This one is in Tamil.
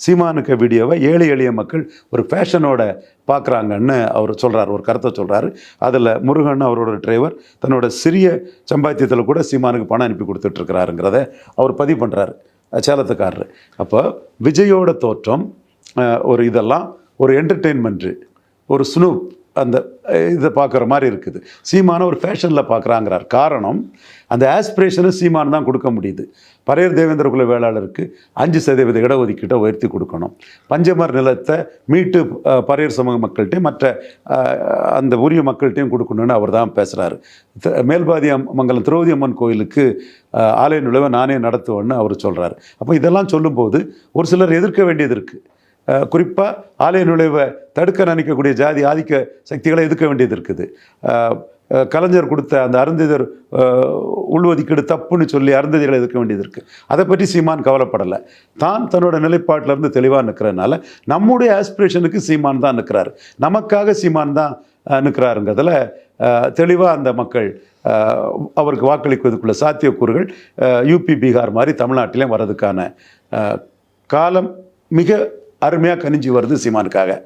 சீமானுக்கு வீடியோவை ஏழை எளிய மக்கள் ஒரு ஃபேஷனோட பார்க்குறாங்கன்னு அவர் சொல்கிறார், ஒரு கருத்தை சொல்கிறாரு. அதில் முருகன் அவரோட டிரைவர் தன்னோட சிறிய சம்பாத்தியத்தில் கூட சீமானுக்கு பணம் அனுப்பி கொடுத்துட்ருக்கிறாருங்கிறத அவர் பதிவு பண்ணுறாரு, சேலத்துக்காரரு. அப்போ விஜயோட தோற்றம் ஒரு இதெல்லாம் ஒரு என்டர்டெயின்மெண்ட்டு, ஒரு ஸ்னூப் அந்த இதை பார்க்குற மாதிரி இருக்குது. சீமான ஒரு ஃபேஷனில் பார்க்குறாங்கிறார். காரணம், அந்த ஆஸ்பிரேஷனை சீமான் தான் கொடுக்க முடியுது. பரையர் தேவேந்திர குல வேளாளருக்கு 5% இடஒதுக்கீட்டை உயர்த்தி கொடுக்கணும், பஞ்சமர் நிலத்தை மீட்டு பரையர் சமூக மக்கள்கிட்டையும் மற்ற அந்த உரிய மக்கள்கிட்டையும் கொடுக்கணும்னு அவர் தான் பேசுகிறாரு. மேல்பாதி மங்கலம் திரௌபதி அம்மன் கோயிலுக்கு ஆலய நுழைவை நானே நடத்துவேன்னு அவர் சொல்கிறார். அப்போ இதெல்லாம் சொல்லும்போது ஒரு சிலர் எதிர்க்க வேண்டியது இருக்குது. குறிப்பாக ஆலய நுழைவை தடுக்க நினைக்கக்கூடிய ஜாதி ஆதிக்க சக்திகளை எதிர்க்க வேண்டியது இருக்குது. கலைஞர் கொடுத்த அந்த அருந்ததியர் உள்ஒதுக்கீடு தப்புன்னு சொல்லி அருந்ததியர்களை எதிர்க்க வேண்டியது இருக்குது. அதை பற்றி சீமான் கவலைப்படலை. தான் தன்னோட நிலைப்பாட்டிலேருந்து தெளிவாக நிற்கிறதுனால நம்முடைய ஆஸ்பிரேஷனுக்கு சீமான் தான் நிற்கிறார், நமக்காக சீமான் தான் நிற்கிறாருங்கிறதுல தெளிவாக அந்த மக்கள் அவருக்கு வாக்களிப்பதற்குள்ள சாத்தியக்கூறுகள் யூபி பீகார் மாதிரி தமிழ்நாட்டிலையும் வர்றதுக்கான காலம் மிக அருமையாக கனிஞ்சு வருது சீமானுக்காக.